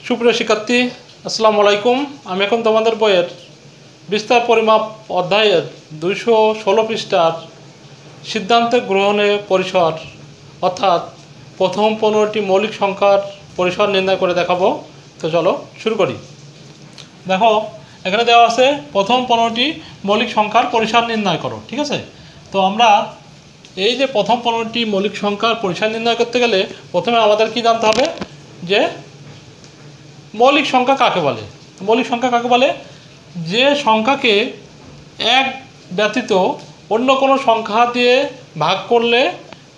সুপ্রিয় শিক্ষার্থী, আসসালামু আলাইকুম। আমি এখন তোমাদের বইয়ের বিস্তার পরিমাপ অধ্যায়ের 216 পৃষ্ঠার সিদ্ধান্ত গ্রহণে পরিসর অর্থাৎ প্রথম 15টি মৌলিক সংখ্যার পরিসর নির্ণয় করে দেখাবো। তো চলো শুরু করি। দেখো, এখানে দেওয়া আছে প্রথম 15টি মৌলিক সংখ্যার পরিসর নির্ণয় করো। ঠিক আছে, তো আমরা এই যে প্রথম 15টি মৌলিক সংখ্যার পরিসর নির্ণয় করতে গেলে প্রথমে আমাদের কি জানতে হবে যে মৌলিক সংখ্যা কাকে বলে। মৌলিক সংখ্যা কাকে বলে? যে সংখ্যাকে এক ব্যতীত অন্য কোনো সংখ্যা দিয়ে ভাগ করলে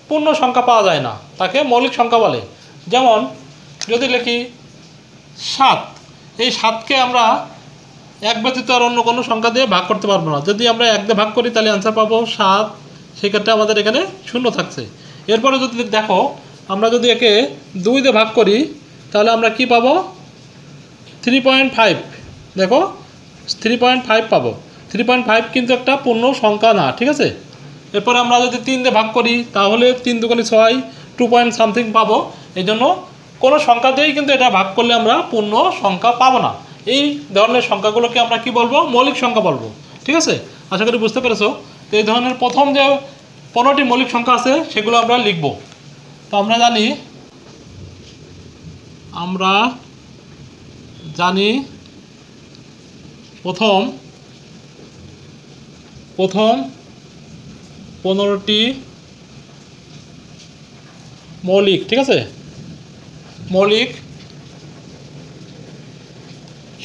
পূর্ণ সংখ্যা পাওয়া যায় না, তাকে মৌলিক সংখ্যা বলে। যেমন যদি লিখি 7, এই 7কে আমরা এক ব্যতীত আর অন্য কোনো সংখ্যা দিয়ে ভাগ করতে পারবো না। যদি আমরা 1 দিয়ে ভাগ করি তাহলে অ্যান্সার পাবো 7, সেক্ষেত্রে আমাদের এখানে শূন্য থাকছে। এরপরে যদি দেখো, আমরা যদি একে 2 দিয়ে ভাগ করি তাহলে আমরা কি পাবো? 3.5। দেখো 3.5 পাবো। 3.5 কিন্তু একটা পূর্ণ সংখ্যা না, ঠিক আছে। এরপরে আমরা যদি 3 দিয়ে ভাগ করি তাহলে 3 দুগুণে 6, 2 পয়েন্ট সামথিং পাবো। এই জন্য কোনো সংখ্যা দিয়েই কিন্তু এটা ভাগ করলে আমরা পূর্ণ সংখ্যা পাবো না। এই ধরনের সংখ্যাগুলোকে আমরা কি বলবো? মৌলিক সংখ্যা বলবো। ঠিক আছে, আশা করি বুঝতে পেরেছো। তো এই ধরনের প্রথম যে 15টি মৌলিক সংখ্যা আছে সেগুলো আমরা লিখব। তো আমরা জানি প্রথম 15টি মৌলিক, ঠিক আছে, মৌলিক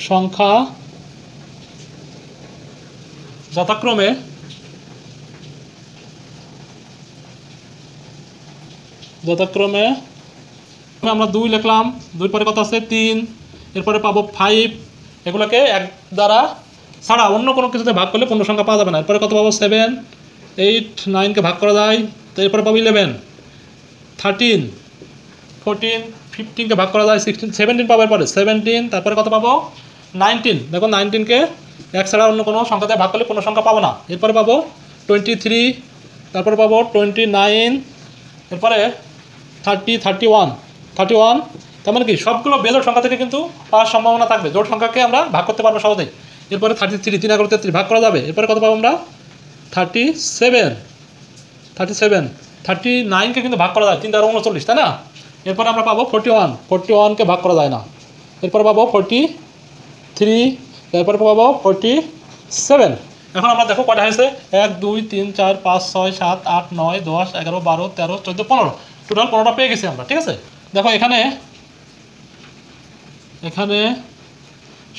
সংখ্যা যথাক্রমে আমরা 2 লিখলাম, 2 পরে কত আছে? 3, এরপরে পাবো 5। এগুলোকে 1 দ্বারা ছাড়া অন্য কোনো কিছুতে ভাগ করলে পূর্ণ সংখ্যা পাওয়া যাবে না। এরপরে কত পাবো? 7, 8, 9কে ভাগ করা যায়, তো এরপরে পাবো 11, 13, 14, 15কে ভাগ করা যায়, 16, 17 পাবো। এরপরে 17, তারপরে কত পাবো? 19। দেখো 19কে 1 ছাড়া অন্য কোনো সংখ্যাতে ভাগ করলে পূর্ণ সংখ্যা পাবো না। এরপরে পাবো 23, তারপরে পাবো 29, এরপরে 30, 31। তার মানে কি সবগুলো বেজোড় সংখ্যা থেকে কিন্তু পাওয়ার সম্ভাবনা থাকবে। জোড় সংখ্যাকে আমরা ভাগ করতে পারবো সহজেই। এরপরে 33, 3 × 33 ভাগ করা যাবে। এরপরে কত পাবো আমরা? 37। 39কে কিন্তু ভাগ করা যায়, 3 দ্বারা 39, তাই না? এরপরে আমরা পাবো 41কে ভাগ করা যায় না। এরপরে পাবো 43, এরপরে পাবো 47। এখন আমরা দেখো কয়টা হয়েছে? 1, 2, 3, 4, 5, 6, 7, 8, 9, 10, 11, 12, 13, 14, 15, টোটাল 15টা পেয়ে গেছি আমরা। ঠিক আছে, দেখো এখানে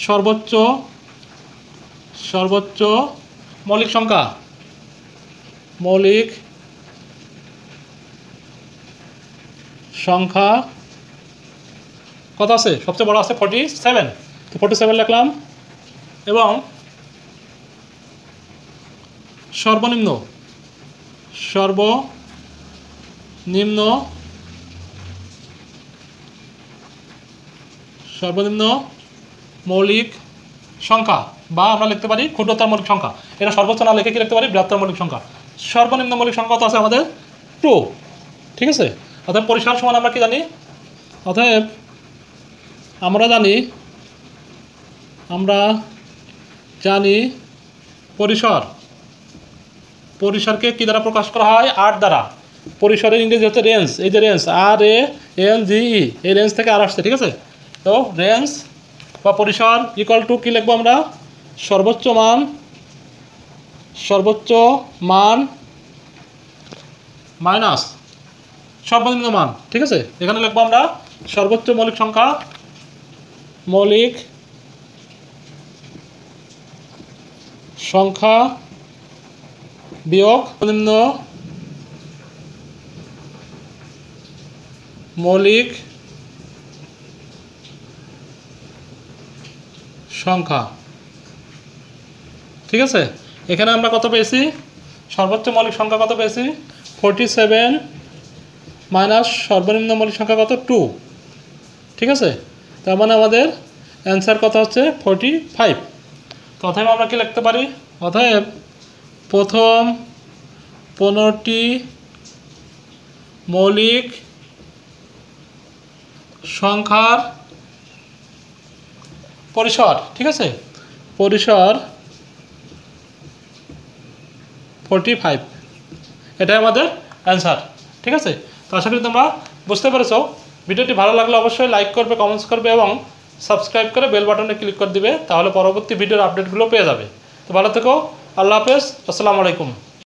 সর্বোচ্চ মৌলিক সংখ্যা, কত আছে? সবচেয়ে বড় আছে 47। তো 47 লিখলাম। এবং সর্বনিম্ন মৌলিক সংখ্যা, বা আমরা লিখতে পারি ক্ষুদ্রতর মৌলিক সংখ্যা। এটা সর্বোচ্চ না লিখে কি লিখতে পারি? বৃহত্তর মৌলিক সংখ্যা। সর্বনিম্ন মৌলিক সংখ্যা কত আছে আমাদের? 2। ঠিক আছে, অতএব পরিসর সমান আমরা কি জানি? অতএব আমরা জানি পরিসরকে কি দ্বারা প্রকাশ করা হয়? 8 দ্বারা। পরিসরের ইংরেজি হচ্ছে রেঞ্জ। এই যে রেঞ্জ, RANGE, এই রেঞ্জ থেকে আর আসছে। ঠিক আছে, তো রেঞ্জ বা পরিসর ইকুয়াল টু কি লিখবো আমরা? সর্বোচ্চ মান মাইনাস সর্বনিম্ন মান। ঠিক আছে, এখানে লিখবো আমরা সর্বোচ্চ মৌলিক সংখ্যা বিয়োগ সর্বনিম্ন মৌলিক সংখ্যা। ঠিক আছে, এখানে আমরা কত পেয়েছি? সর্বোচ্চ মৌলিক সংখ্যা কত পেয়েছি? 47 মাইনাস সর্বনিম্ন মৌলিক সংখ্যা কত? 2। ঠিক আছে, তার মানে আমাদের অ্যান্সার কত হচ্ছে? 45। তো অতএব আমরা কি লিখতে পারি? অতএব প্রথম 15টি মৌলিক সংখ্যার পরিসর, ঠিক আছে, পরিসর 45, এটাই আমাদের অ্যান্সার। ঠিক আছে, তো আশা করি তোমরা বুঝতে পেরেছো। ভিডিওটি ভালো লাগলে অবশ্যই লাইক করবে, কমেন্টস করবে এবং সাবস্ক্রাইব করে বেল বাটনে ক্লিক করে দিবে, তাহলে পরবর্তী ভিডিওর আপডেটগুলো পেয়ে যাবে। তো ভালো থেকো, আল্লাহ হাফেজ, আসসালামু আলাইকুম।